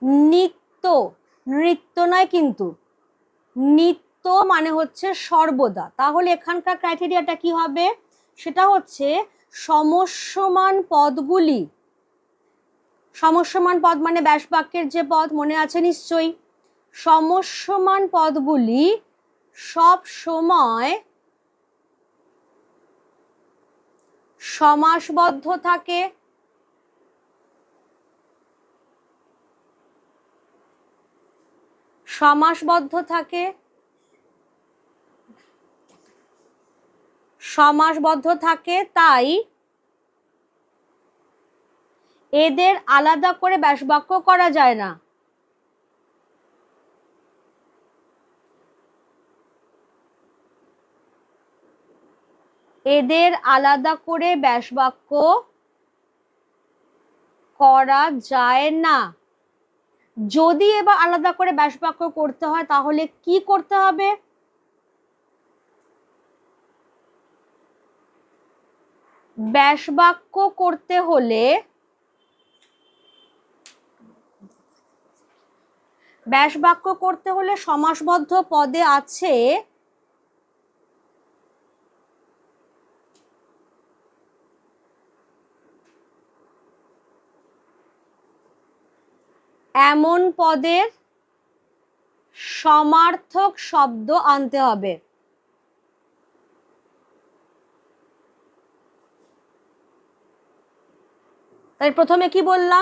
নিত্য, নৃত্য নয় কিন্তু, নিত্য মানে হচ্ছে সর্বদা। তাহলে এখানকার ক্রাইটেরিয়াটা কি হবে? সেটা হচ্ছে সমস্যমান পদগুলি, সমস্যমান পদ মানে ব্যাস বাক্যের যে পদ, মনে আছে নিশ্চয়ই, সমস্যমান পদগুলি সব সময় সমাসবদ্ধ থাকে। সমাসবদ্ধ থাকে, সমাসবদ্ধ থাকে, তাই এদের আলাদা করে ব্যাসবাক্য করা যায় না। এদের আলাদা করে ব্যাসবাক্য করা যায় না। যদি এবার আলাদা করে ব্যাসবাক্য করতে হয় তাহলে কি করতে হবে? ব্যাসবাক্য করতে হলে, ব্যাসবাক্য করতে হলে সমাসবদ্ধ পদে আছে এমন পদের সমার্থক শব্দ আনতে হবে। তাই প্রথমে কি বললাম?